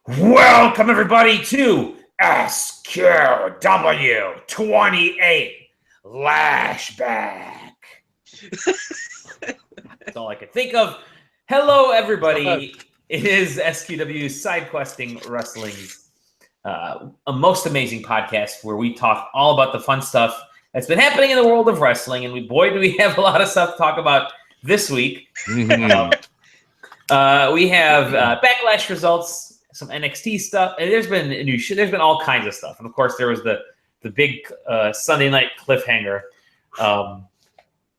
Welcome, everybody, to SQW 28 Lashback. That's all I could think of. Hello, everybody. It is SQW Side Questing Wrestling's a most amazing podcast where we talk all about the fun stuff that's been happening in the world of wrestling. And boy, do we have a lot of stuff to talk about this week. We have Backlash results, some NXT stuff, and there's been new shit. There's been all kinds of stuff, and of course, there was the big Sunday night cliffhanger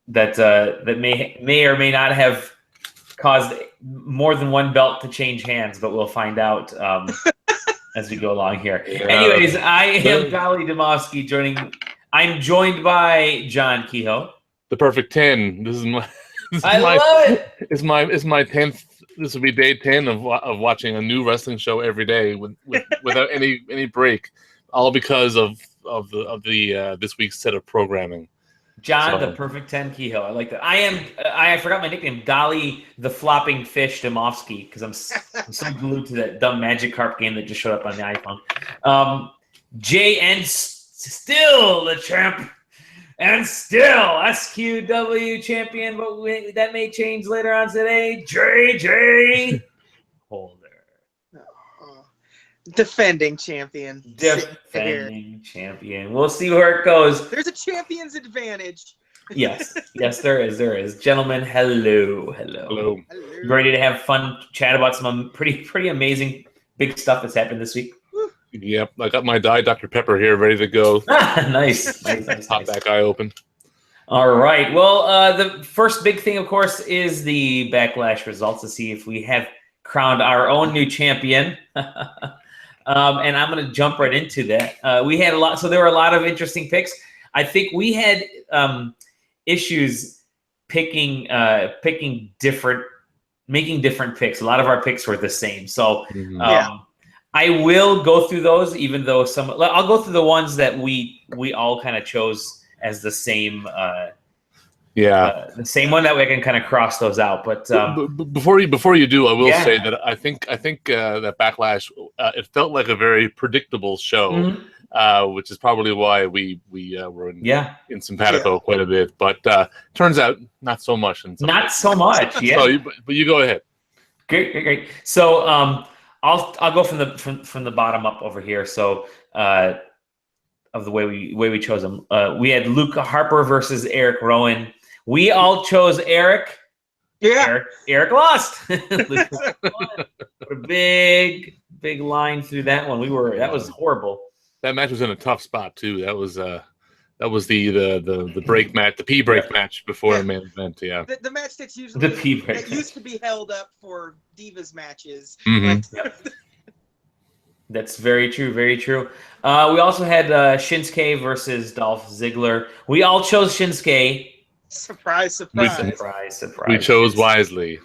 that may or may not have caused more than one belt to change hands, but we'll find out as we go along here. Yeah. Anyways, I am Golly Demowski. I'm joined by John Kehoe. The perfect 10. This is my. Love it. It's my 10th. This will be day 10 of watching a new wrestling show every day without any break, all because of the this week's set of programming. John, the perfect 10 Kehoe. I like that. I forgot my nickname, Dolly the Flopping Fish Demowski, because I'm so glued to that dumb Magikarp game that just showed up on the iPhone. JN still the champ. And still, SQW champion, but that may change later on today. JJ Holder. Defending champion. Defending champion. We'll see where it goes. There's a champion's advantage. Yes, there is. Gentlemen, hello. Ready to have fun, chat about some pretty amazing big stuff that's happened this week? Yep, I got my Diet Dr. Pepper here ready to go. Nice. Pop that guy open. All right. Well, the first big thing, of course, is the Backlash results to see if we have crowned our own new champion. And I'm going to jump right into that. We had a lot. So there were a lot of interesting picks. I think we had issues making different picks. A lot of our picks were the same. So I will go through those, even though I'll go through the ones that we all kind of chose as the same. The same one, that way I can kind of cross those out. But before you do, I will say that I think that Backlash it felt like a very predictable show, which is probably why we were in simpatico quite a bit. But turns out not so much. Not so much. Yeah. So but you go ahead. Great. So I'll go from the bottom up over here. So of the way we chose them, we had Luke Harper versus Eric Rowan. We all chose Eric. Yeah. Eric lost. What a big line through that one. That was horrible. That match was in a tough spot too. That was the break match, the P break match before the main event. Yeah, the match that's usually the P break that used to be held up for Divas matches. That's very true. Very true. We also had Shinsuke versus Dolph Ziggler. We all chose Shinsuke. Surprise. We chose wisely.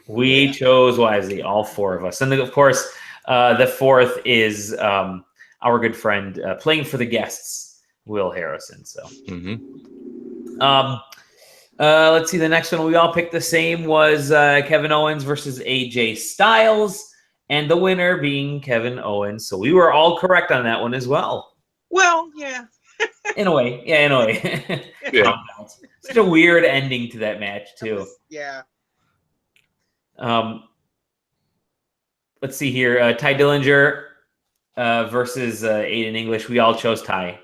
All four of us. And then, of course, the fourth is our good friend playing for the guests, Will Harrison. So, let's see. The next one we all picked the same was Kevin Owens versus AJ Styles, and the winner being Kevin Owens. So we were all correct on that one as well. Well, yeah. In a way. Yeah. Such a weird ending to that match too. Yeah. Let's see here. Ty Dillinger versus Aiden English. We all chose Ty.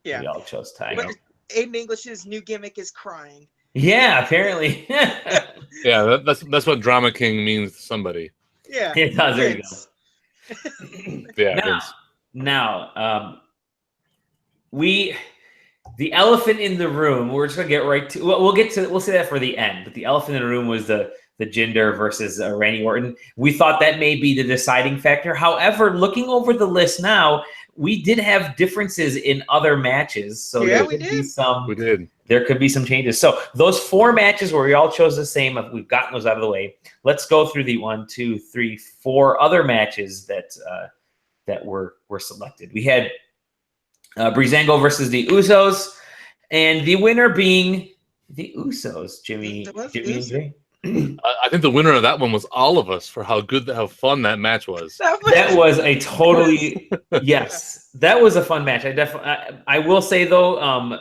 Yeah. We all chose Ty. But Aiden English's new gimmick is crying. Yeah, apparently. Yeah, that's what Drama King means to somebody. Yeah. It does. There you go. Yeah. Now, the elephant in the room, we're just gonna get right to. We'll say that for the end. But the elephant in the room was the Jinder versus Randy Orton. We thought that may be the deciding factor. However, looking over the list now, we did have differences in other matches. So there could be some. We did. There could be some changes. So those four matches where we all chose the same, we've gotten those out of the way. Let's go through the 1, 2, 3, 4 other matches that were selected. We had Breezango versus the Usos, and the winner being the Usos, Jimmy and Jay. I think the winner of that one was all of us for how fun that match was. That was a totally yes. That was a fun match. I will say though,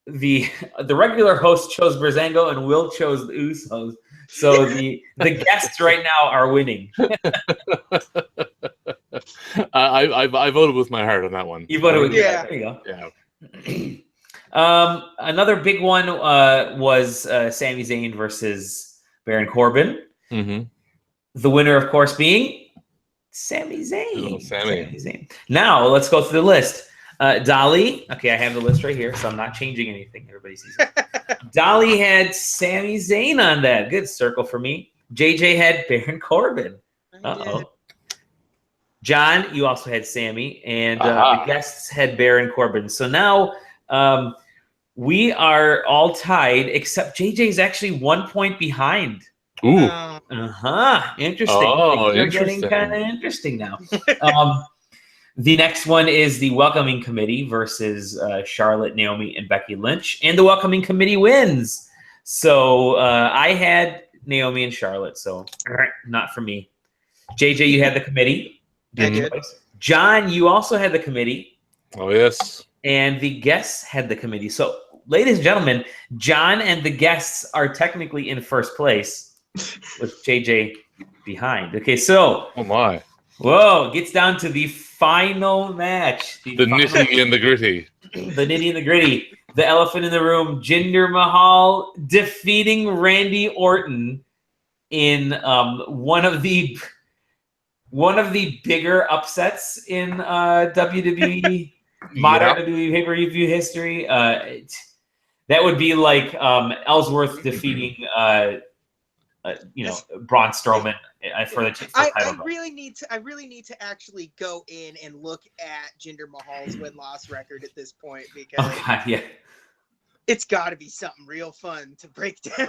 the regular host chose Breezango and Will chose the Usos. So the guests right now are winning. I voted with my heart on that one. You voted with yeah. There you go. Yeah. Another big one was Sami Zayn versus Baron Corbin. Mm-hmm. The winner, of course, being Sami Zayn. Oh, Sami Zayn. Now let's go through the list. Dolly. Okay, I have the list right here, so I'm not changing anything. Everybody sees it. Dolly had Sami Zayn on that. Good circle for me. JJ had Baron Corbin. Uh-oh. John, you also had Sami, and the guests had Baron Corbin. So now we are all tied, except JJ's actually 1 point behind. Ooh. Interesting. Oh, You're getting kind of interesting now. The next one is the welcoming committee versus Charlotte, Naomi, and Becky Lynch, and the welcoming committee wins. So I had Naomi and Charlotte, so not for me. JJ, you had the committee. John, you also had the committee. Oh, yes. And the guests had the committee. So, ladies and gentlemen, John and the guests are technically in first place with JJ behind. Okay, so. Oh, my. Whoa, gets down to the final match. The nitty and the gritty. The nitty and the gritty. The elephant in the room, Jinder Mahal defeating Randy Orton in one of the bigger upsets in WWE modern WWE pay-per-view history. That would be like Ellsworth defeating Braun Strowman for the title. I really need to actually go in and look at Jinder Mahal's win-loss record at this point, because it's got to be something real fun to break down.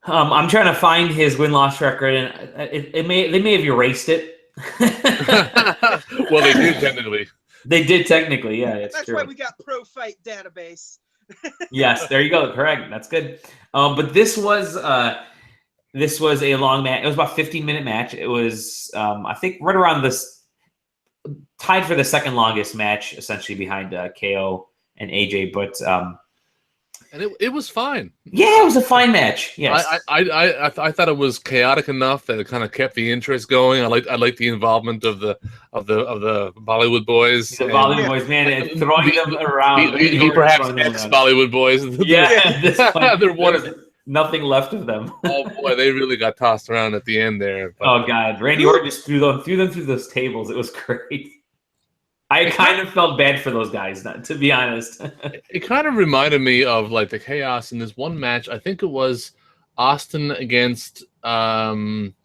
I'm trying to find his win-loss record, and they may have erased it. Well, they did technically. They did technically, yeah. That's true. Why we got Pro Fight Database. Yes, there you go. Correct. That's good. But this was a long match. It was about a 15-minute match. It was, I think, right around this, tied for the second longest match, essentially behind KO and AJ. But and it was fine. Yeah, it was a fine match. Yes, I thought it was chaotic enough that it kind of kept the interest going. I like the involvement of the Bollywood boys. The Bollywood boys, man, and throwing them around. He perhaps ex-Bollywood boys. Yeah, there was nothing left of them. Oh boy, they really got tossed around at the end there. But, oh god, Randy Orton just threw them through those tables. It was great. I kind of felt bad for those guys, to be honest. It kind of reminded me of like the chaos in this one match. I think it was Austin against somebody,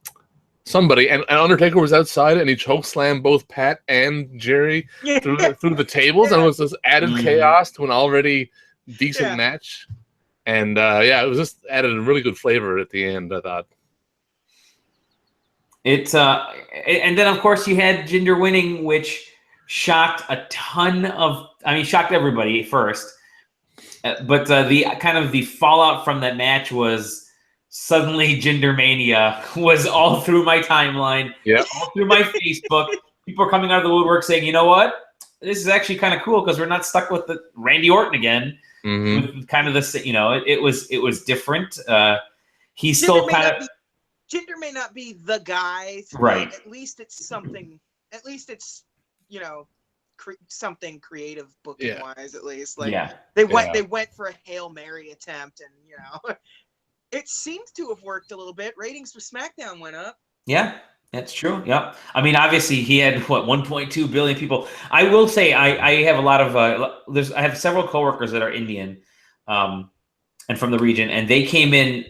and Undertaker was outside, and he chokeslammed both Pat and Jerry through the tables, and it was this added chaos to an already decent match. And it was just added a really good flavor at the end, I thought. It's and then of course you had Jinder winning, which shocked everybody first, but the kind of the fallout from that match was suddenly JINDERMANIA was all through my timeline, all through my Facebook. People are coming out of the woodwork saying, you know what, this is actually kind of cool because we're not stuck with the Randy Orton again. With kind of this, it was different. He's still kind of. Jinder may not be the guy, right? At least it's something. At least it's something creative booking wise. At least they went for a Hail Mary attempt, and it seems to have worked a little bit. Ratings for SmackDown went up. Yeah. That's true. Yep. I mean, obviously, he had 1.2 billion people. I will say, I have a lot of I have several coworkers that are Indian, and from the region, and they came in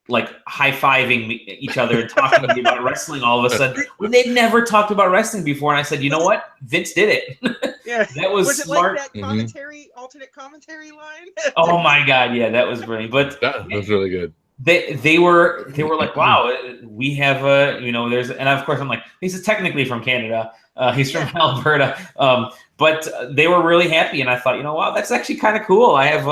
like high-fiving each other and talking to me about wrestling all of a sudden when they'd never talked about wrestling before. And I said, you know what, Vince did it. Yeah, that was smart. Like that alternate commentary line? Oh my god, yeah, that was brilliant. But that was really good. They were like, wow, we have there's, and of course I'm like, he's technically from Canada, he's from Alberta, but they were really happy, and I thought, wow, that's actually kind of cool. I have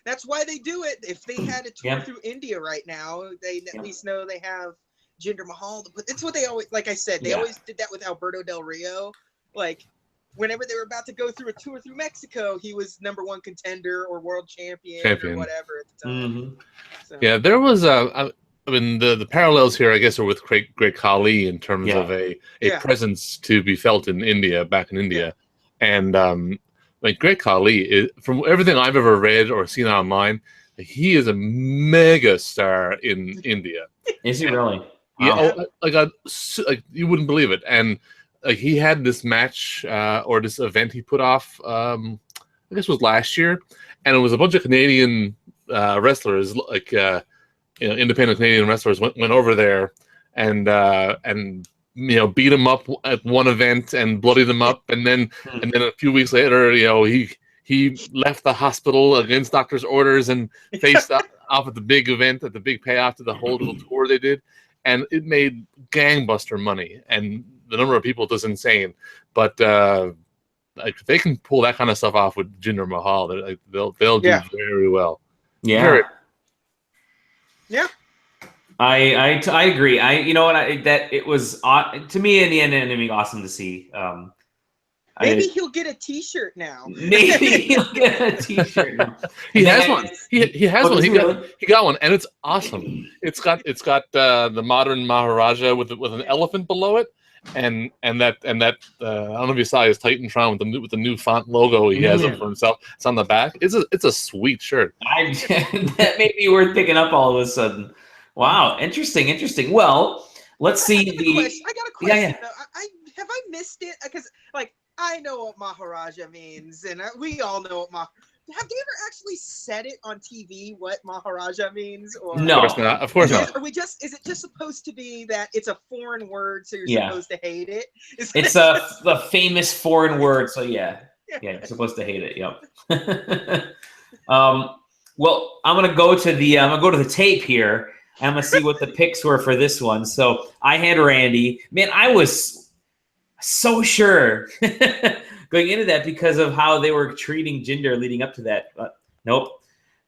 That's why they do it. If they had a tour through India right now, they at least know they have Jinder Mahal. But it's what they always, like I said, they always did that with Alberto Del Rio. Like, whenever they were about to go through a tour through Mexico, he was #1 contender or world champion. Or whatever at the time. So. Yeah, there was I mean, the parallels here, I guess, are with Great Khali in terms of a presence to be felt in India, back in India, and like Great Khali, from everything I've ever read or seen online, he is a mega star in India. Is he really? Yeah, like you wouldn't believe it. And he had this match or this event he put off, I guess it was last year, and it was a bunch of Canadian wrestlers, like independent Canadian wrestlers, went over there and beat him up at one event and bloodied him up, and then a few weeks later, he left the hospital against doctor's orders and faced off at the big event, at the big payoff to the whole little tour they did, and it made gangbuster money, and the number of people is insane. But like, they can pull that kind of stuff off with Jinder Mahal. They'll do very well. Yeah. I agree. That it was to me in the end ended up awesome to see. Maybe he'll get a T-shirt now. Maybe he'll get a T-shirt now. He has one. He has one. He got one, and it's awesome. It's got the modern Maharaja with an elephant below it, and that I don't know if you saw his Titantron with the new font logo he has up for himself. It's on the back. It's a sweet shirt. That may be worth picking up all of a sudden. Wow, interesting. Well, let's see I got a question. Have I missed it? Because I know what Maharaja means, and we all know what Have they ever actually said it on TV what Maharaja means? Or no, of course not. Are we just? Is it just supposed to be that it's a foreign word, so you're supposed to hate it? It's a famous foreign word, so yeah, you're supposed to hate it. Yep. Well, I'm gonna go to the tape here. I'm gonna see what the picks were for this one. So I had Randy. Man, I was so sure going into that because of how they were treating Jinder leading up to that. Nope.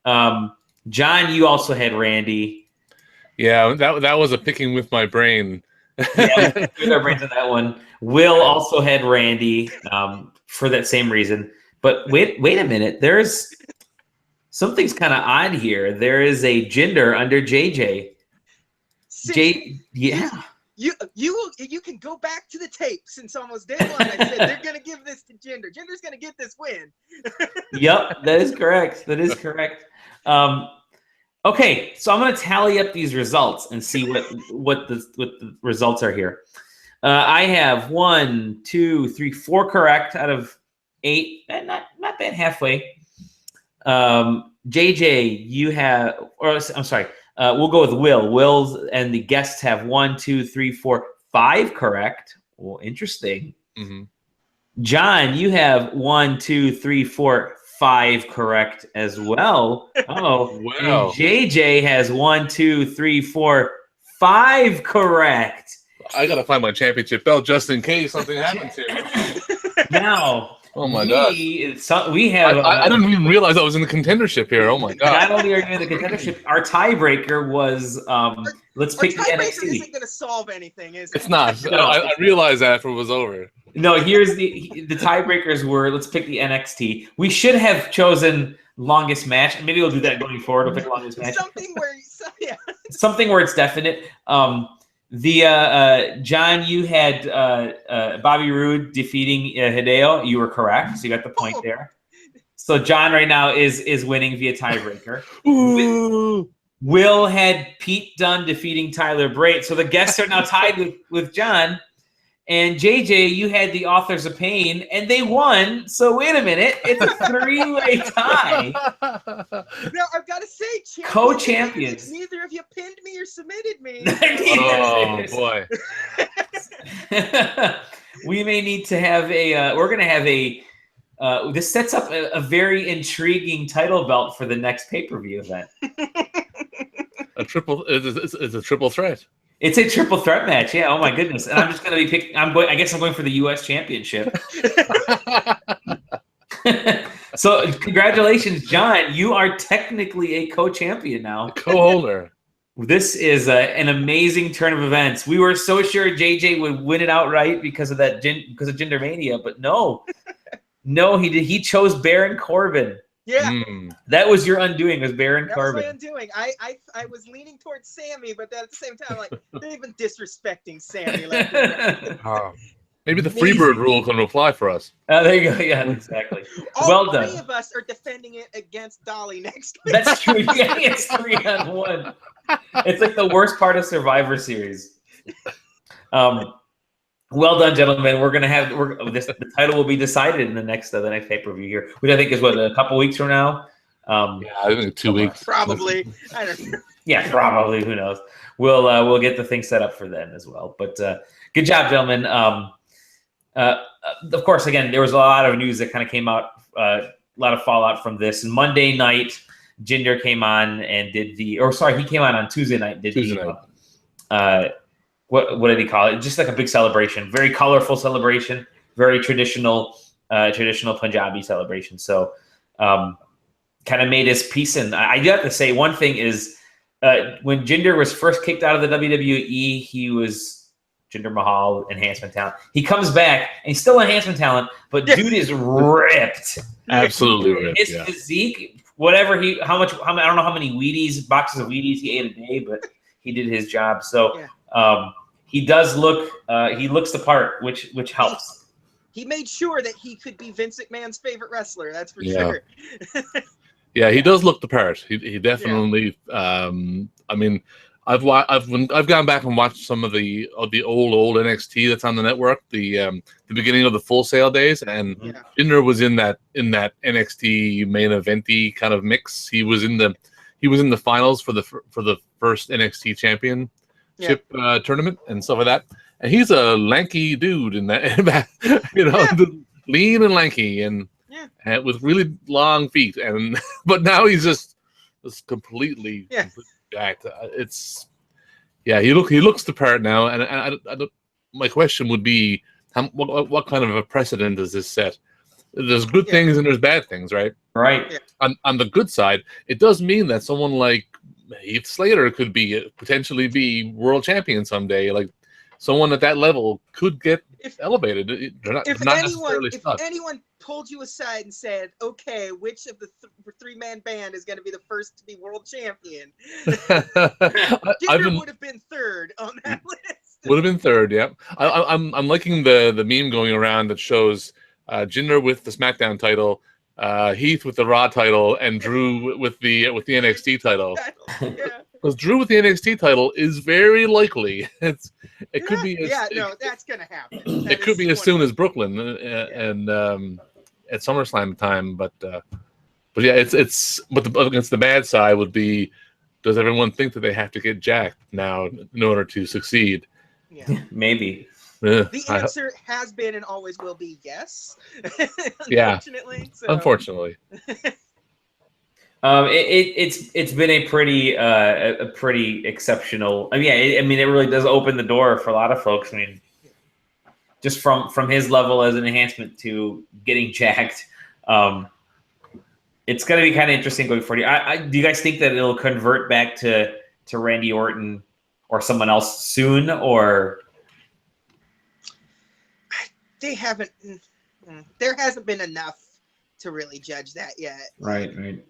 John, you also had Randy. Yeah, that was a picking with my brain. Yeah, with our brains on that one. Will also had Randy for that same reason. But wait a minute. There's something's kind of odd here. There is a Jinder under JJ. You can go back to the tape since almost day one. I said they're gonna give this to Jinder. Jinder's gonna get this win. Yep, that is correct. Okay, so I'm gonna tally up these results and see what the results are here. I have 1, 2, 3, 4 correct out of 8. Not bad, halfway. JJ, you have, or I'm sorry. We'll go with Will. Will's and the guests have 1, 2, 3, 4, 5 correct. Well, interesting. Mm-hmm. John, you have 1, 2, 3, 4, 5 correct as well. Oh, wow. And JJ has 1, 2, 3, 4, 5 correct. I gotta find my championship belt just in case something happens here. Now. Oh my god! We have. I didn't even realize I was in the contendership here. Oh my god! Not only are you in the contendership, our tiebreaker was let's pick the NXT. Tiebreaker isn't going to solve anything, is it? It's not. No. I realized that after it was over. No, here's the tiebreakers were let's pick the NXT. We should have chosen longest match. Maybe we'll do that going forward. We'll pick longest match. Something where it's definite. John, you had Bobby Roode defeating Hideo. You were correct, so you got the point there. So John right now is winning via tiebreaker. Will had Pete Dunne defeating Tyler Bate. So the guests are now tied with John. And JJ, you had the Authors of Pain, and they won. So wait a minute, it's a 3-way tie. Now I've got to say, co-champions. Neither of you pinned me or submitted me. Oh boy. We may need to have a. We're going to have a. This sets up a very intriguing title belt for the next pay-per-view event. It's a triple threat. It's a triple threat match, yeah. Oh my goodness! And I'm just going to be picking. I guess I'm going for the U.S. Championship. So congratulations, John. You are technically a co-champion now. Co-holder. This is an amazing turn of events. We were so sure JJ would win it outright because of JINDERMANIA, but no. No, he did. He chose Baron Corbin. Yeah. That was your undoing, was Baron Corbin. That was my undoing. I was leaning towards Sami, but then at the same time, like, they've been disrespecting Sami. Like, maybe the Freebird rule can apply for us. There you go. Yeah, exactly. All well three of us are defending it against Dolly next week. That's true. Yeah, it's 3-on-1. It's like the worst part of Survivor Series. Well done, gentlemen. We're gonna have the title will be decided in the next pay-per-view here, which I think is a couple weeks from now. Yeah, I think 2 weeks. Probably. I don't know. Yeah, probably. Who knows? We'll get the thing set up for then as well. But good job, gentlemen. Of course, again, there was a lot of news that kind of came out, a lot of fallout from this. And Monday night, Jinder came on and did he came on Tuesday night. What did he call it? Just like a big celebration, very colorful celebration, very traditional Punjabi celebration. So, kind of made his peace. And I do have to say, one thing is, when Jinder was first kicked out of the WWE, he was Jinder Mahal, enhancement talent. He comes back and he's still enhancement talent, but dude is ripped. Absolutely ripped. His physique, whatever I don't know how many boxes of Wheaties he ate a day, but he did his job. So he does look, he looks the part, which helps. He made sure that he could be Vince McMahon's favorite wrestler. That's for sure. Yeah, he does look the part. He definitely. I mean, I've gone back and watched some of the old NXT that's on the network, the beginning of the Full Sail days, and Jinder was in that NXT main eventy kind of mix. He was in the finals for the first NXT championship tournament and stuff like that. And he's a lanky dude in that, lean and lanky and with really long feet. But now he's just completely jacked. He looks the part now. And I don't, my question would be, what kind of a precedent does this set? There's good things and there's bad things, right? Right. On the good side, it does mean that someone like Heath Slater could potentially be world champion someday. Like someone at that level could get elevated. If anyone pulled you aside and said, "Okay, which of the three-man band is going to be the first to be world champion?" Jinder would have been third on that list. Would have been third, yeah. I'm liking the meme going around that shows Jinder with the SmackDown title, Heath with the Raw title, and Drew with the NXT title. Because Drew with the NXT title is very likely. It could be. That's gonna happen. It could be as soon as Brooklyn and at SummerSlam time, but it's against the bad side would be, does everyone think that they have to get jacked now in order to succeed? Yeah, maybe. The answer has been and always will be yes. Unfortunately. So. Unfortunately. It's been a pretty exceptional. I mean, it really does open the door for a lot of folks. I mean, just from his level as an enhancement to getting jacked, it's going to be kind of interesting going forward. Do you guys think that it'll convert back to Randy Orton or someone else soon, or? They haven't. There hasn't been enough to really judge that yet. Right.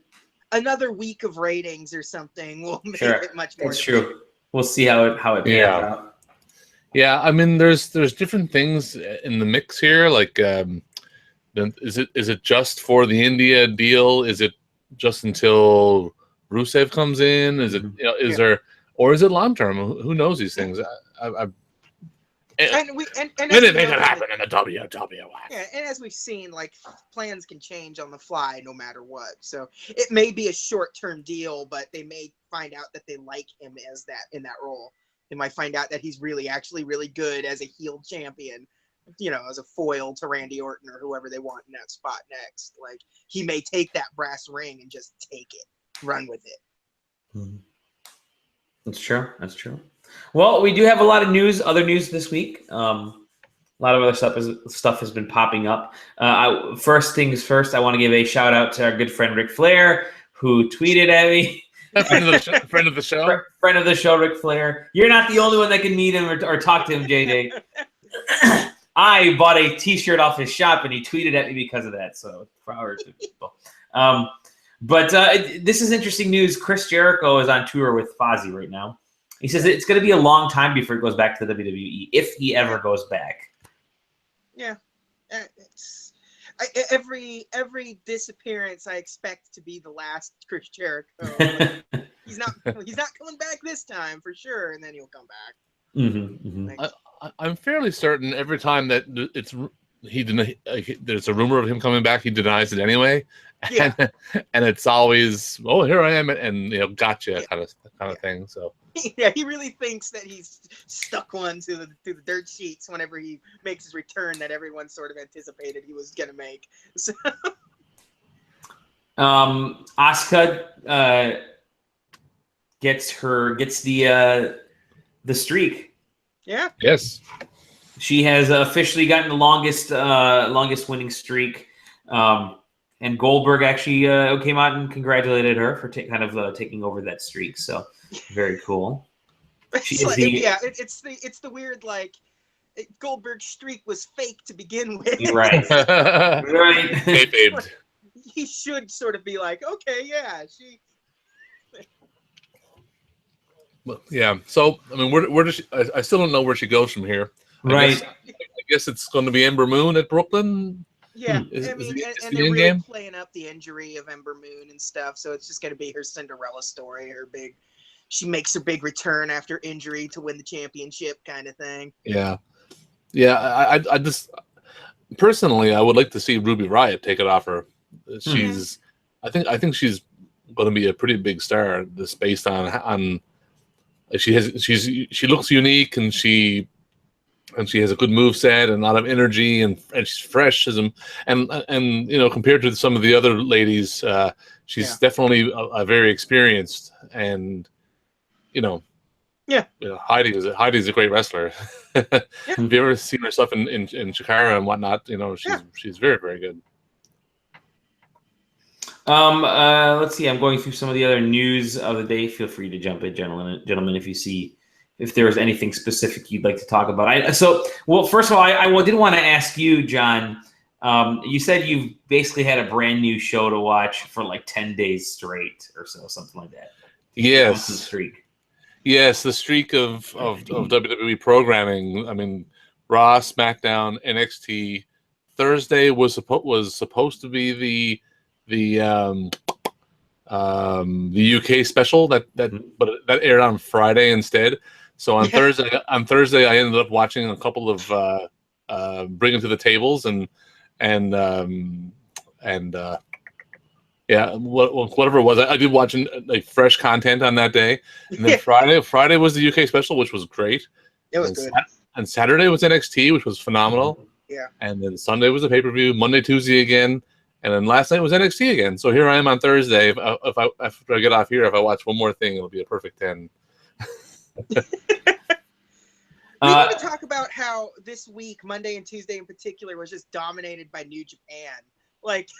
Another week of ratings or something will make it much more. That's true. We'll see how it pans out. Yeah, I mean, there's different things in the mix here. Like, is it just for the India deal? Is it just until Rusev comes in? Is it there, or is it long term? Who knows these things? Anything can happen in the WWE. Yeah, and as we've seen, like, plans can change on the fly no matter what. So it may be a short-term deal, but they may find out that they like him as that in that role. They might find out that he's actually really good as a heel champion, as a foil to Randy Orton or whoever they want in that spot next. Like, he may take that brass ring and just take it, run with it. That's true. Well, we do have a lot of other news this week. A lot of other stuff has been popping up. First things first, I want to give a shout out to our good friend Ric Flair, who tweeted at me. Friend of the show. Friend of the show, Ric Flair. You're not the only one that can meet him or talk to him, JJ. I bought a T-shirt off his shop, and he tweeted at me because of that. So power to people. But this is interesting news. Chris Jericho is on tour with Fozzy right now. He says it's going to be a long time before he goes back to the WWE, if he ever goes back. Yeah, every disappearance I expect to be the last Chris Jericho. Like, he's not coming back this time for sure, and then he'll come back. I'm fairly certain every time that there's a rumor of him coming back, he denies it anyway. Yeah. and it's always, oh, here I am, and gotcha kind of thing. So yeah, he really thinks that he's stuck one to the dirt sheets whenever he makes his return that everyone sort of anticipated he was gonna make. So. Asuka gets the streak. Yeah. Yes. She has officially gotten the longest winning streak. And Goldberg actually came out and congratulated her for taking over that streak. So very cool. It's the weird, like, Goldberg's streak was fake to begin with. You're right. Right. He should sort of be like, okay, yeah, she. Well, yeah. So I mean, where does she? I still don't know where she goes from here. I guess it's going to be Ember Moon at Brooklyn. Yeah, they're really playing up the injury of Ember Moon and stuff, so it's just going to be her Cinderella story, she makes her big return after injury to win the championship kind of thing. Yeah. I just personally, I would like to see Ruby Riott take it off her. She's, I think she's going to be a pretty big star. Just based on she looks unique, and she has a good move set and a lot of energy, and she's fresh and compared to some of the other ladies, she's definitely a very experienced, and Heidi's a great wrestler. Have you ever seen her stuff in Chikara and whatnot? She's very, very good. Let's see. I'm going through some of the other news of the day. Feel free to jump in, gentlemen, if there is anything specific you'd like to talk about. First of all, I did want to ask you, John. You said you've basically had a brand new show to watch for like 10 days straight or so, something like that. Yes. The streak. Yes, the streak of WWE programming. I mean, Raw, SmackDown, NXT. Thursday was supposed to be the UK special but that aired on Friday instead. So on Thursday, I ended up watching a couple of Bring It to the Tables and whatever it was. I did watch like fresh content on that day, and then Friday was the UK special, which was great. It was good. And Saturday was NXT, which was phenomenal. Yeah. And then Sunday was a pay-per-view. Monday, Tuesday again. And then last night was NXT again. So here I am on Thursday. After I get off here, if I watch one more thing, it'll be a perfect 10. We need to talk about how this week, Monday and Tuesday in particular, was just dominated by New Japan. Like,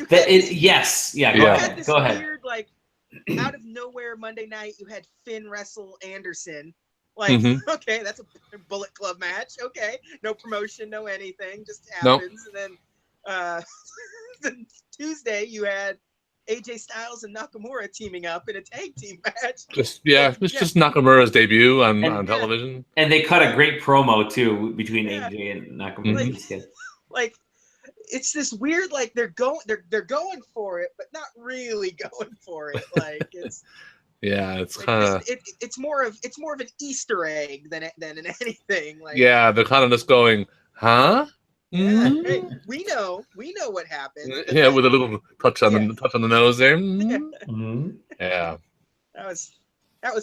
yes. Yeah, go ahead. Go ahead. Weird, like, out of nowhere Monday night, you had Finn wrestle Anderson. Like, okay, that's a Bullet Club match. Okay, no promotion, no anything, just happens. Nope. And then Tuesday, you had AJ Styles and Nakamura teaming up in a tag team match. Just Nakamura's debut on television. And they cut a great promo too between AJ and Nakamura. Like it's this weird, like they're going for it, but not really going for it. Like it's it's kind of it's more of an Easter egg than anything. Like they're kind of just going, huh? Yeah, hey, we know what happened. Yeah, with a little touch on the nose there. Yeah, that was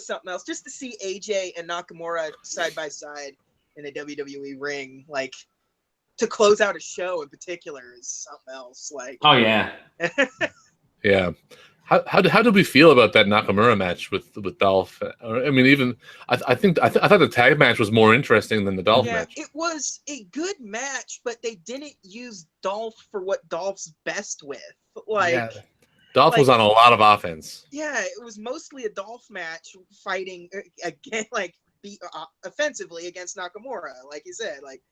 something else. Just to see AJ and Nakamura side by side in a WWE ring, like to close out a show in particular, is something else. Like, oh yeah, yeah. How did we feel about that Nakamura match with Dolph? I mean, even I thought the tag match was more interesting than the Dolph match. It was a good match, but they didn't use Dolph for what Dolph's best with. Like, Dolph was on a lot of offense. Yeah, it was mostly a Dolph match fighting again, like offensively against Nakamura, like you said. Like,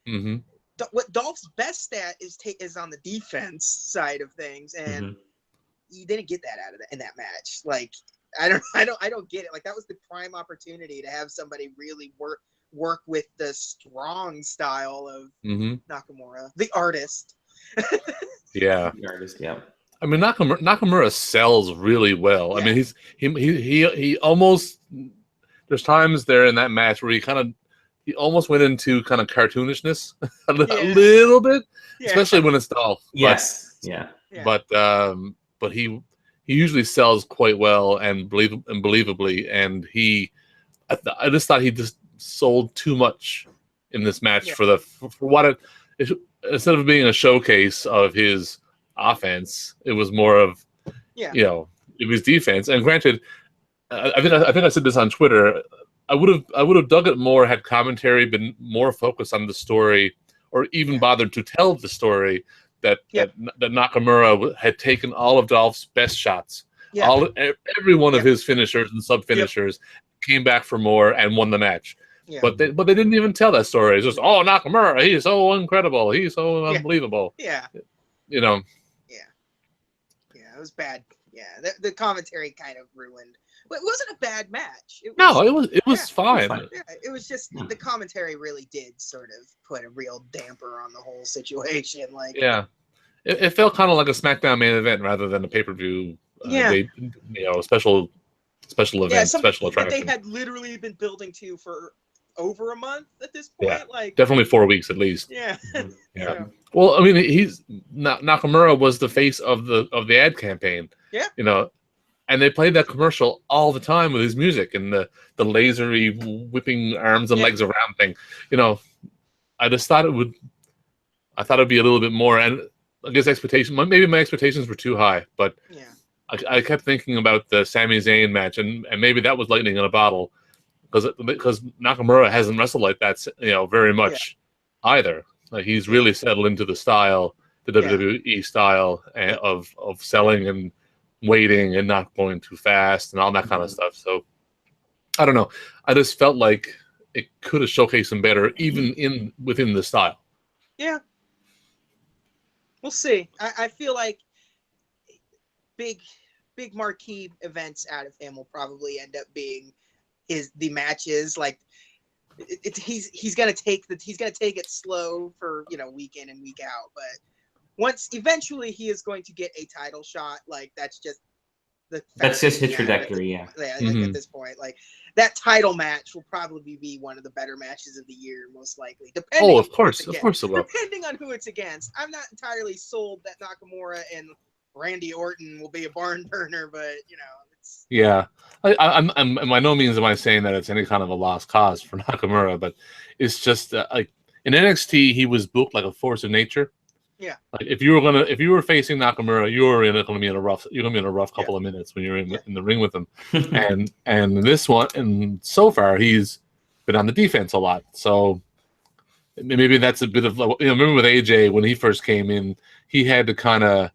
what Dolph's best stat is on the defense side of things, and you didn't get that out of in that match. Like, I don't get it. Like, that was the prime opportunity to have somebody really work with the strong style of Nakamura, the artist. The artist. Yeah. I mean, Nakamura sells really well. Yeah. I mean, he almost, there's times there in that match where he almost went into kind of cartoonishness a little bit, especially when it's Dolph. Yes. But he usually sells quite well and believably, and I just thought he just sold too much in this match for what it instead of being a showcase of his offense, it was more of it was defense. And granted, I think I said this on Twitter, I would have dug it more had commentary been more focused on the story, or even bothered to tell the story that Nakamura had taken all of Dolph's best shots, every one of his finishers and sub finishers, came back for more and won the match. But they didn't even tell that story. It's just, Nakamura, he's so incredible, he's so unbelievable. You know. It was bad. The commentary kind of ruined. But it wasn't a bad match. It was fine. It was just the commentary really did sort of put a real damper on the whole situation. Like, it felt kind of like a SmackDown main event rather than a pay-per-view. Special event, special attraction. They had literally been building to for over a month at this point. Like, definitely 4 weeks at least. Well, I mean, Nakamura was the face of the ad campaign. And they played that commercial all the time with his music and the lasery whipping arms and legs around thing. I just thought it'd be a little bit more, and I guess maybe my expectations were too high, but I kept thinking about the Sami Zayn match, and maybe that was lightning in a bottle, because Nakamura hasn't wrestled like that, very much either. Like, he's really settled into the style, the WWE style of selling and waiting and not going too fast and all that kind of stuff. So I don't know. I just felt like it could have showcased him better, even within the style. Yeah. We'll see. I feel like big marquee events out of him will probably end up being the matches. Like, he's gonna take it slow for week in and week out, but eventually he is going to get a title shot. Like, that's just his trajectory. At this point, like, that title match will probably be one of the better matches of the year, most likely. Of course it will. Depending on who it's against. I'm not entirely sold that Nakamura and Randy Orton will be a barn burner, but it's I'm by no means am I saying that it's any kind of a lost cause for Nakamura, but it's just like in NXT he was booked like a force of nature. Yeah. Like, if you were facing Nakamura, you're going to be in a rough couple of minutes when you're in the ring with him. and this one, and so far he's been on the defense a lot. So maybe that's a bit of, remember with AJ when he first came in, he had to kind of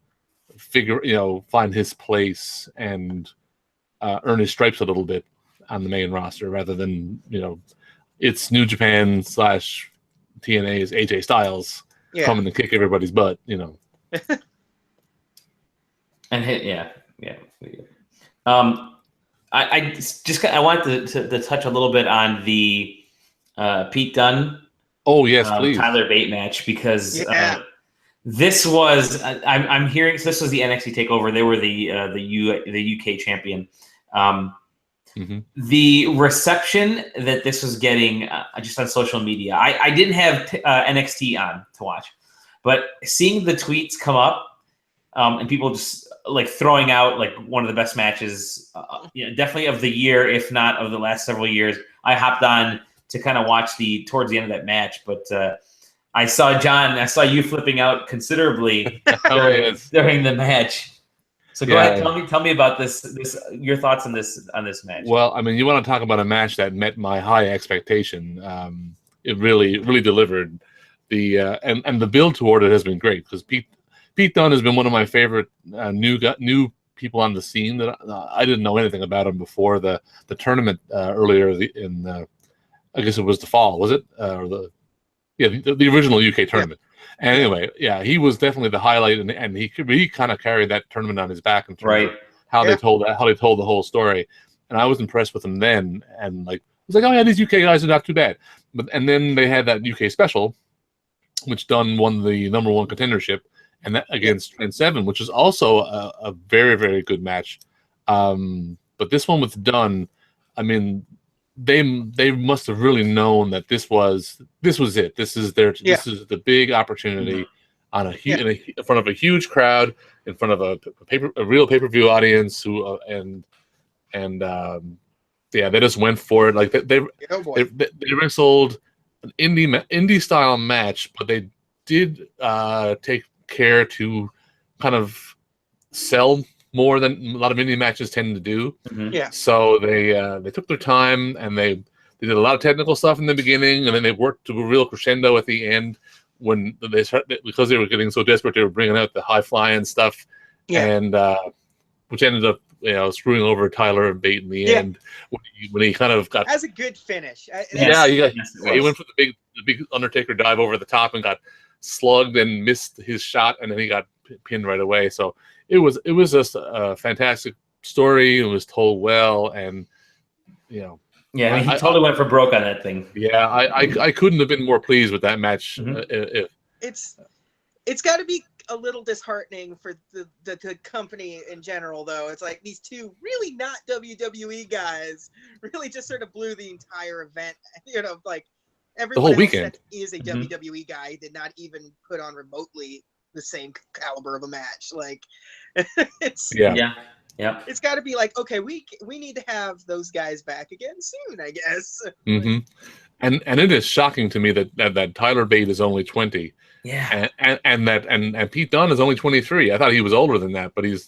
find his place and earn his stripes a little bit on the main roster, rather than it's New Japan / TNA's AJ Styles coming to kick everybody's butt, and hit, I wanted to touch a little bit on the Pete Dunne. Oh yes, please. Tyler Bate match, because this was I'm hearing. So this was the NXT Takeover. They were the UK champion. The reception that this was getting just on social media, I didn't have NXT on to watch, but seeing the tweets come up and people just like throwing out like one of the best matches, definitely of the year, if not of the last several years. I hopped on to kind of watch towards the end of that match, but I saw you flipping out considerably during the match. So go ahead, tell me about this. Your thoughts on this match. Well, I mean, you want to talk about a match that met my high expectation. It really delivered. And the build toward it has been great because Pete Dunne has been one of my favorite new people on the scene that I didn't know anything about him before the tournament earlier in I guess it was the fall, was it? Or the original UK tournament. And anyway, he was definitely the highlight, and he kind of carried that tournament on his back in terms of how they told the whole story. And I was impressed with them then, and like I was like, oh yeah, these UK guys are not too bad. And then they had that UK special, which Dunne won the #1 contendership, and that against Trent Seven, which is also a very, very good match. But this one with Dunne, I mean, they must have really known that this was it. This is the big opportunity on in front of a huge crowd, in front of a real pay-per-view audience they just went for it. Like they wrestled an indie style match, but they did take care to kind of sell more than a lot of indie matches tend to do. So they took their time, and they did a lot of technical stuff in the beginning, and then they worked to a real crescendo at the end when they started, because they were getting so desperate. They were bringing out the high flying stuff, and which ended up screwing over Tyler Bate in the end when he kind of got has a good finish. He went for the big Undertaker dive over the top and got slugged and missed his shot, and then he got pinned right away. So it was just a fantastic story. It was told well, and he totally went for broke on that thing. I couldn't have been more pleased with that match. It's got to be a little disheartening for the company in general, though. It's like these two really not WWE guys really just sort of blew the entire event. Like everyone the whole weekend that is a WWE guy did not even put on remotely the same caliber of a match. Like it's it's got to be like, okay, we need to have those guys back again soon, I guess. And it is shocking to me that Tyler Bate is only 20. And Pete Dunne is only 23. I thought he was older than that, but he's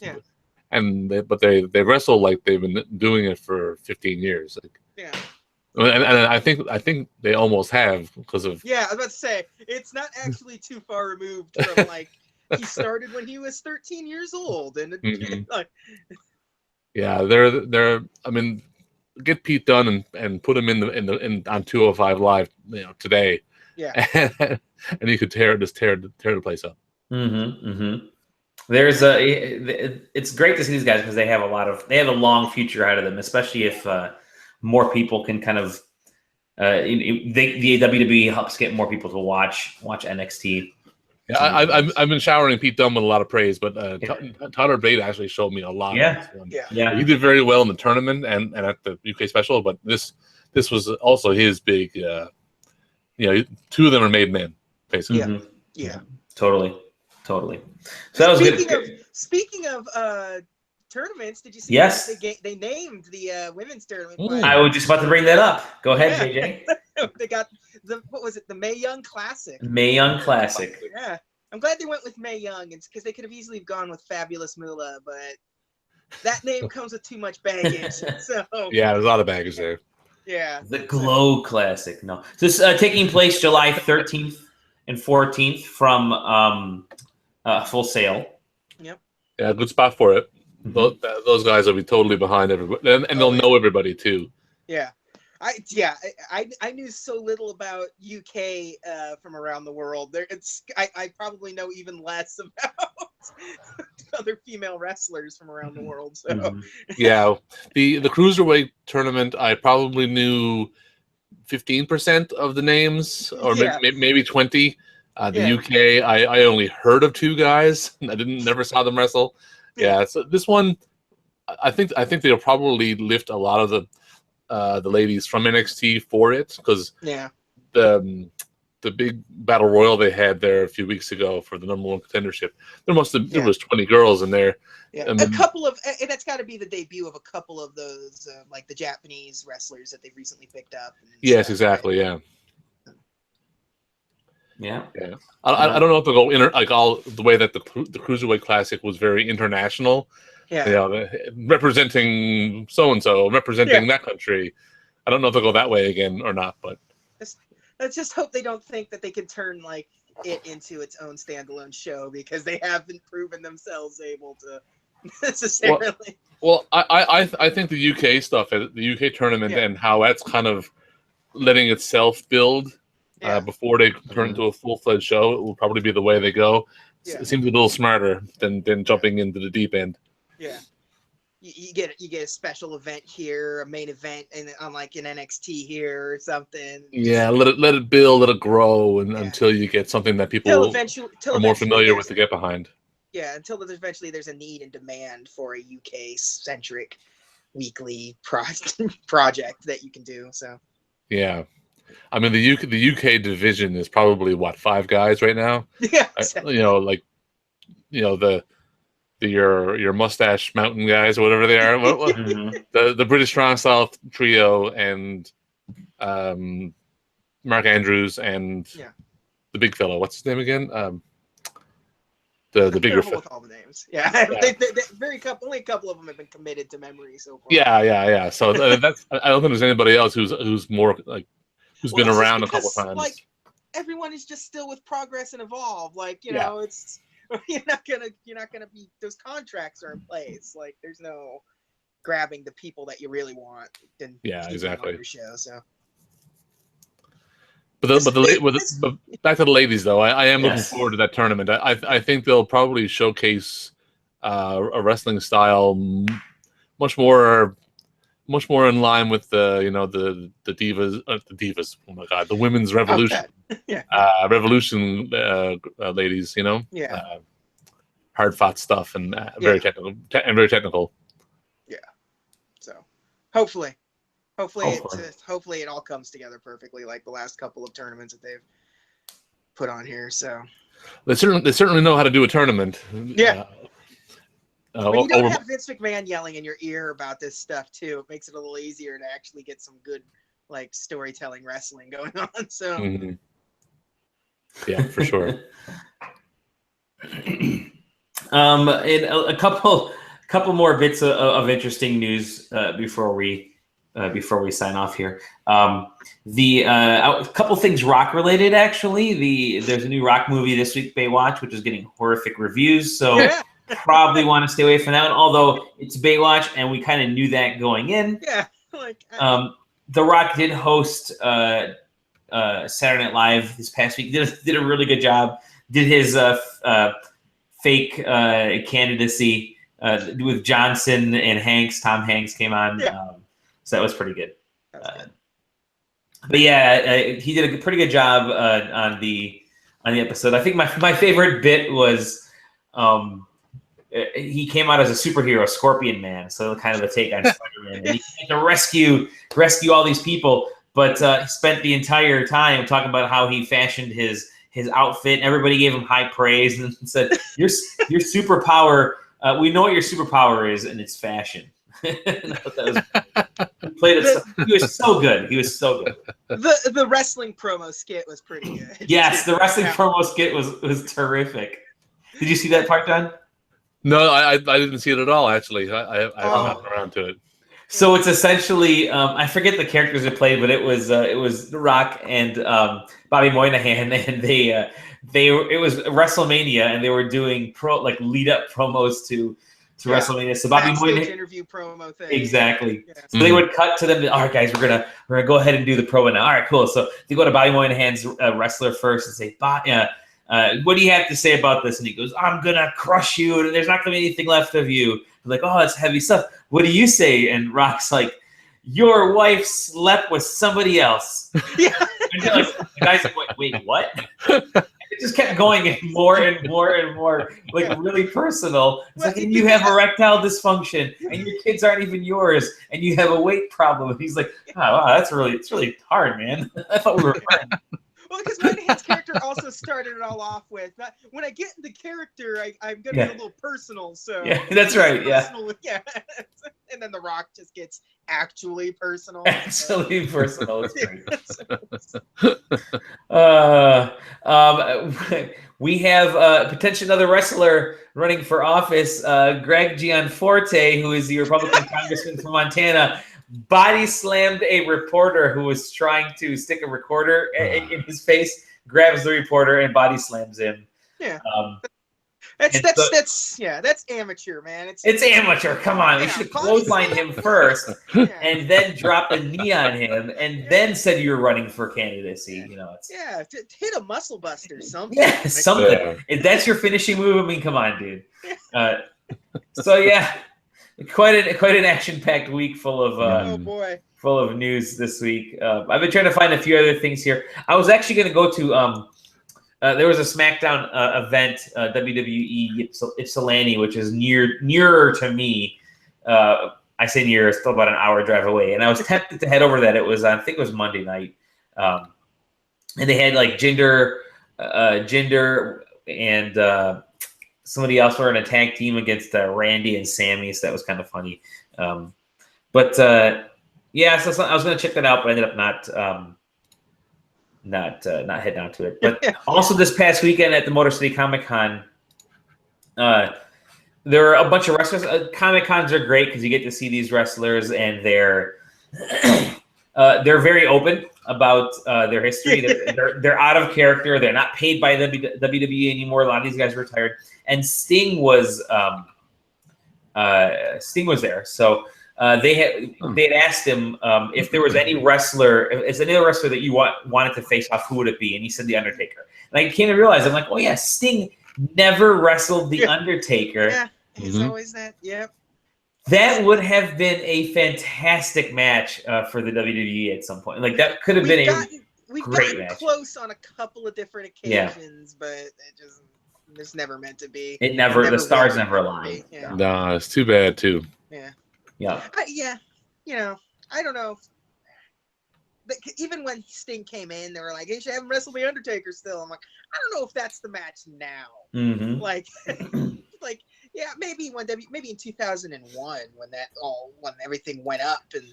but they wrestle like they've been doing it for 15 years. And I think they almost have because of I was about to say it's not actually too far removed from like he started when he was 13 years old, and they're I mean, get Pete Dunne and put him on 205 Live today. And he could tear the place up. There's it's great to see these guys because they have a long future ahead of them, especially if more people can kind of the WWE helps get more people to watch NXT. I've been showering Pete Dunne with a lot of praise, but Tyler Bate actually showed me a lot. He did very well in the tournament and at the UK special, but this was also his big. Two of them are made men, basically. Totally. So that was good. Speaking of tournaments, did you see? Yes. They named the women's tournament. I was just about to bring that up. Go ahead, JJ. They got the Mae Young Classic. Mae Young Classic. Yeah, I'm glad they went with Mae Young, because they could have easily gone with Fabulous Moolah, but that name comes with too much baggage. So there's a lot of baggage there. The Glow Classic. No, this taking place July 13th and 14th from Full Sail. Yeah, good spot for it. Those guys will be totally behind everybody, and they'll know everybody too. I knew so little about UK from around the world. I probably know even less about other female wrestlers from around the world. So the Cruiserweight tournament, I probably knew 15% of the names, or maybe 20. The UK, I only heard of two guys. I never saw them wrestle. So this one, I think they'll probably lift a lot of the ladies from NXT for it, because the big battle royal they had there a few weeks ago for the #1 contendership, there was 20 girls in there. A couple of, and that's got to be the debut of a couple of those like the Japanese wrestlers that they've recently picked up. Yes, exactly. Yeah. I don't know if they'll go the way that the Cruiserweight Classic was very international. Yeah. Representing so and so, representing that country. I don't know if they'll go that way again or not, but let's just hope they don't think that they can turn like it into its own standalone show, because they haven't proven themselves able to necessarily. Well, I think the UK stuff, the UK tournament, and how that's kind of letting itself build before they turn into a full-fledged show, it will probably be the way they go. It seems a little smarter than jumping into the deep end. Yeah. You get a special event here, a main event, and on like an NXT here or something. Yeah, let it build, let it grow, and until you get something that people are more familiar with to get behind. Yeah, until eventually there's a need and demand for a UK centric weekly project that you can do. So. Yeah, I mean the UK division is probably what, 5 guys right now. Yeah, exactly. Your mustache mountain guys or whatever they are. The British Strong Style trio and Mark Andrews and the big fellow. What's his name again? The bigger fellow. With all the names. Yeah. They only a couple of them have been committed to memory so far. Yeah. So that's I don't think there's anybody else who's more like who's been around a couple times. Like everyone is just still with Progress and Evolve. Like it's. You're not gonna be. Those contracts are in place. Like there's no grabbing the people that you really want. And exactly. Your show, so. But back to the ladies though. I am looking forward to that tournament. I think they'll probably showcase a wrestling style much more in line with the divas. Oh my God, the women's revolution. Revolution ladies, hard fought stuff and very technical. Yeah. So hopefully it all comes together perfectly, like the last couple of tournaments that they've put on here. So they certainly know how to do a tournament. Yeah. When you don't have Vince McMahon yelling in your ear about this stuff too, it makes it a little easier to actually get some good like storytelling wrestling going on. So. Mm-hmm. Yeah, for sure. And a couple more bits of interesting news before we sign off here. A couple things Rock related actually. There's a new Rock movie this week, Baywatch, which is getting horrific reviews. So probably want to stay away from that one. Although it's Baywatch, and we kind of knew that going in. Yeah. The Rock did host Saturday Night Live this past week. Did a really good job. Did his fake candidacy with Johnson and Hanks. Tom Hanks came on, so that was pretty good. But he did a pretty good job on the episode. I think my favorite bit was he came out as a superhero, Scorpion Man, so kind of a take on Spider-Man. And he had to rescue all these people. But he spent the entire time talking about how he fashioned his outfit. Everybody gave him high praise and said, "Your superpower. We know what your superpower is, and it's fashion." He was so good. The wrestling promo skit was pretty good. Yes, the wrestling promo skit was terrific. Did you see that part, Don? No, I didn't see it at all. Actually, I've gotten around to it. So it's essentially I forget the characters it played, but it was The Rock and Bobby Moynihan, and it was WrestleMania, and they were doing lead up promos to WrestleMania. So Bobby Moynihan interview promo thing. Exactly. Yeah. So they would cut to them. All right, guys, we're gonna go ahead and do the promo now. All right, cool. So they go to Bobby Moynihan's wrestler first and say, what do you have to say about this? And he goes, I'm gonna crush you. There's not gonna be anything left of you. I'm like, oh, that's heavy stuff. What do you say? And Rock's like, your wife slept with somebody else. Yeah. And the guy's like, wait, what? It just kept going more and more and more, really personal. It's like, and you have erectile dysfunction, and your kids aren't even yours, and you have a weight problem. And he's like, oh, wow, it's really hard, man. I thought we were friends. Well, because Moynihan's character also started it all off with, when I get into character, I'm going to be a little personal. So yeah, that's right. Yeah. And then The Rock just gets actually personal. Actually personal. we have potentially another wrestler running for office, Greg Gianforte, who is the Republican congressman from Montana, body slammed a reporter who was trying to stick a recorder in his face, grabs the reporter and body slams him. Yeah. That's amateur, man. It's amateur. Come on, we should clothesline him first, and then drop a knee on him, and then said you're running for candidacy. You know, hit a muscle buster, something. Yeah, something. Yeah. If that's your finishing move, I mean, come on, dude. So yeah, quite an action-packed week full of full of news this week. I've been trying to find a few other things here. I was actually going to go to. There was a SmackDown event, WWE Ypsilanti, which is nearer to me. I say near, it's still about an hour drive away. And I was tempted to head over to that. It was, I think it was Monday night. And they had like Jinder and somebody else were in a tag team against Randy and Sami. So that was kind of funny. So I was going to check that out, but I ended up not head down to it. But also this past weekend at the Motor City Comic Con, there were a bunch of wrestlers. Comic Cons are great because you get to see these wrestlers, and they're very open about their history. They're out of character. They're not paid by WWE anymore. A lot of these guys are retired, and Sting was there. So they had asked him if there was any other wrestler that you wanted to face off, who would it be? And he said The Undertaker. And I came to realize, I'm like, oh yeah, Sting never wrestled The Undertaker. Yeah, he's always that. Yep. That would have been a fantastic match for the WWE at some point. Like that could have been a great match. Close on a couple of different occasions, but it just never meant to be. The stars never aligned. Yeah. No, it's too bad too. Yeah. Yeah. I don't know. But even when Sting came in, they were like, "Hey, you should have him wrestle The Undertaker still." I'm like, I don't know if that's the match now. Mm-hmm. Maybe in 2001 when everything went up and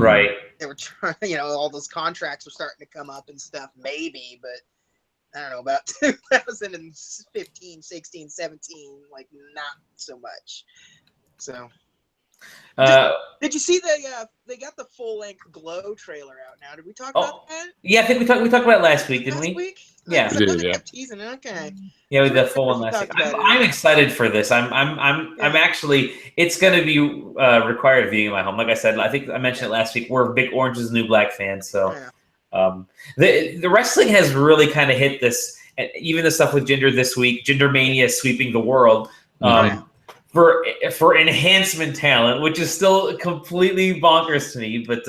right, they were trying, all those contracts were starting to come up and stuff. Maybe, but I don't know about 2015, 16, 17. Like not so much. So. Did you see they got the full-length Glow trailer out now? Did we talk about that? Yeah, I think we talked about it last week, didn't we? Last week? Yeah, we did. Kept teasing it. Okay. Yeah, we did the full one last week. I'm excited for this. I'm actually. It's going to be required viewing in my home. Like I said, I think I mentioned it last week. We're big Orange Is the New Black fans, so the wrestling has really kind of hit this. Even the stuff with Jinder this week, JINDERMANIA sweeping the world. For enhancement talent, which is still completely bonkers to me, but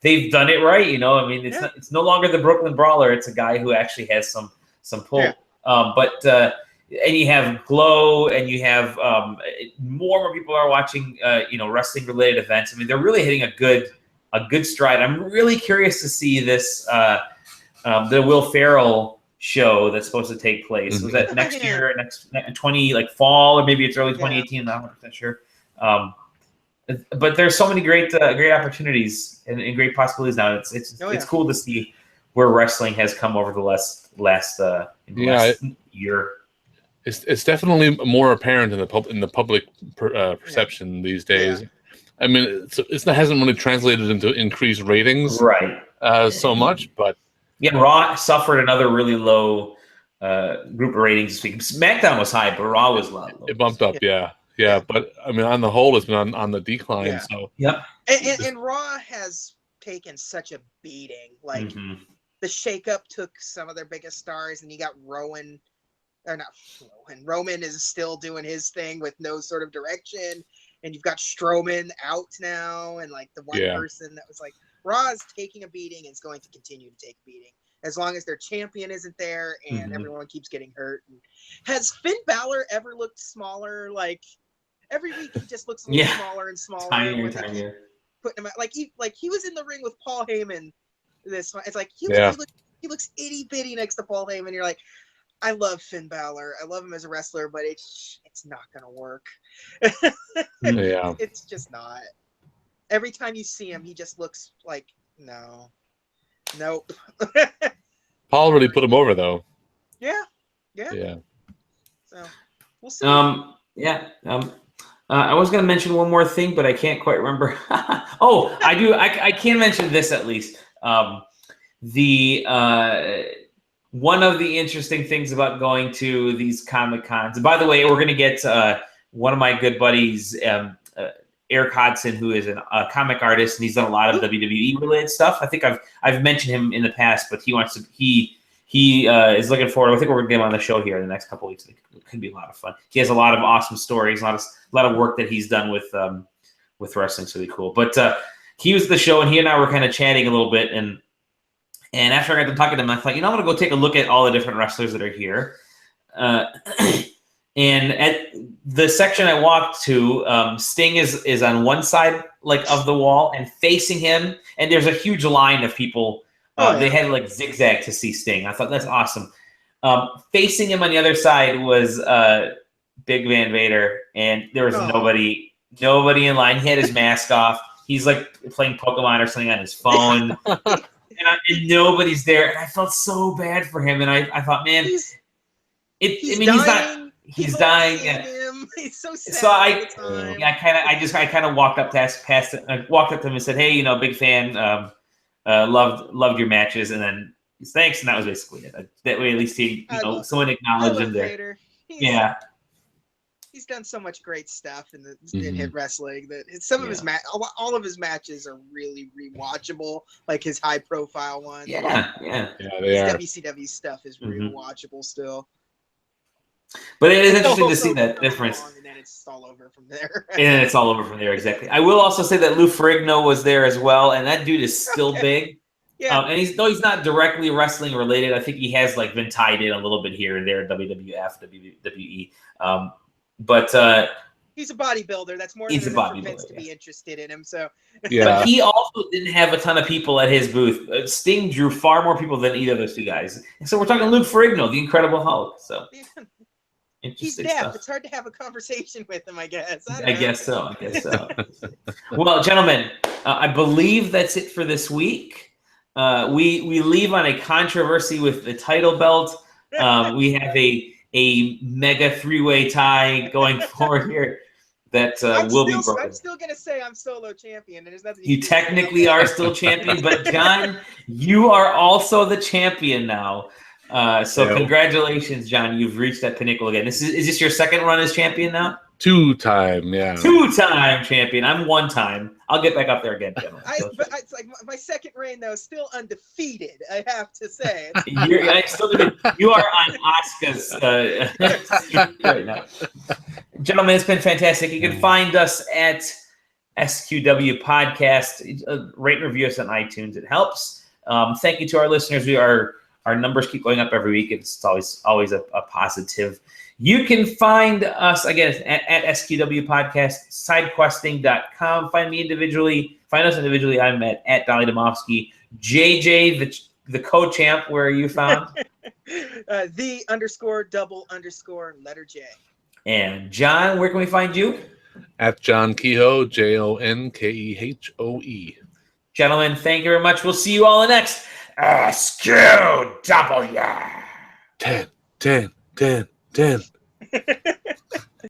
they've done it right. It's no longer the Brooklyn Brawler. It's a guy who actually has some pull. Yeah. And you have Glow, and you have more people are watching wrestling related events. I mean, they're really hitting a good stride. I'm really curious to see this the Will Ferrell show that's supposed to take place. Was that next year, next fall, or maybe it's early 2018? I'm not 100% sure. But there's so many great opportunities and great possibilities now. It's cool to see where wrestling has come over the last year. It's definitely more apparent in the public perception these days. Yeah. I mean, it hasn't really translated into increased ratings, right? So much, but. Yeah, Raw suffered another really low group of ratings this week. SmackDown was high, but Raw was low. It bumped up, yeah. But I mean, on the whole, it's been on the decline. Yeah. So and Raw has taken such a beating. Like the shakeup took some of their biggest stars, and you got Roman is still doing his thing with no sort of direction, and you've got Strowman out now, and like the one person that was like. Raw is taking a beating and is going to continue to take a beating as long as their champion isn't there and everyone keeps getting hurt. Has Finn Balor ever looked smaller? Like every week he just looks a little smaller and smaller. Tinier. Putting him out, like he was in the ring with Paul Heyman. It's like he looks itty bitty next to Paul Heyman. You're like, I love Finn Balor. I love him as a wrestler, but it's not gonna work. It's just not. Every time you see him, he just looks like, nope. Paul really put him over, though. Yeah. We'll see. Yeah. I was going to mention one more thing, but I can't quite remember. Oh, I do. I can mention this at least. One of the interesting things about going to these Comic Cons. By the way, we're going to get one of my good buddies, Eric Hodson, who is a comic artist, and he's done a lot of WWE related stuff. I think I've mentioned him in the past, but he wants to. He is looking forward. I think we're going to get him on the show here in the next couple of weeks. It could be a lot of fun. He has a lot of awesome stories, a lot of work that he's done with wrestling. It's really cool. But he was at the show, and he and I were kind of chatting a little bit, and after I got to talking to him, I thought, I'm going to go take a look at all the different wrestlers that are here. And at the section I walked to, Sting is on one side of the wall and facing him, and there's a huge line of people. They had to zigzag to see Sting. I thought that's awesome. Facing him on the other side was Big Van Vader, and there was nobody in line. He had his mask off. He's playing Pokemon or something on his phone. And nobody's there, and I felt so bad for him. And I thought, man, he's dying. He's dying. He's so sad. So I kind of walked up past it. I walked up to him and said, "Hey, big fan. Loved your matches." And then thanks, and that was basically it. That way, at least he, someone acknowledged him there. Yeah. He's done so much great stuff in hit wrestling that some of his all of his matches are really rewatchable, like his high profile ones. Yeah, they are. WCW stuff is rewatchable still. But it is interesting to see that difference. And then it's all over from there. Exactly. I will also say that Lou Ferrigno was there as well, and that dude is still big. Yeah. And he's not directly wrestling related. I think he has been tied in a little bit here and there, WWF, WWE. But he's a bodybuilder. That's more than enough for Vince to be interested in him. So But he also didn't have a ton of people at his booth. Sting drew far more people than either of those two guys. And so we're talking Luke Ferrigno, the Incredible Hulk. So he's deaf. Stuff. It's hard to have a conversation with him, I guess. I guess so. Well, gentlemen, I believe that's it for this week. We leave on a controversy with the title belt. We have a mega three-way tie going forward here that will be broken. I'm still going to say I'm solo champion. There's nothing you technically are still champion, but John, you are also the champion now. Congratulations, John. You've reached that pinnacle again. Is this your second run as champion now? Two-time champion. I'm one time. I'll get back up there again. It's like my second reign, though, still undefeated, I have to say. You are on Asuka's right now. Gentlemen, it's been fantastic. You can find us at SQW Podcast. Rate and review us on iTunes. It helps. Thank you to our listeners. Our numbers keep going up every week. It's always a positive. You can find us, again, at SQW Podcast, sidequesting.com. Find me individually. Find us individually. I'm at Dolly Domofsky. JJ, the co-champ, where are you found? __letter J. And John, where can we find you? At John Kehoe, JONKEHOE. Gentlemen, thank you very much. We'll see you all in the next SQW. 10.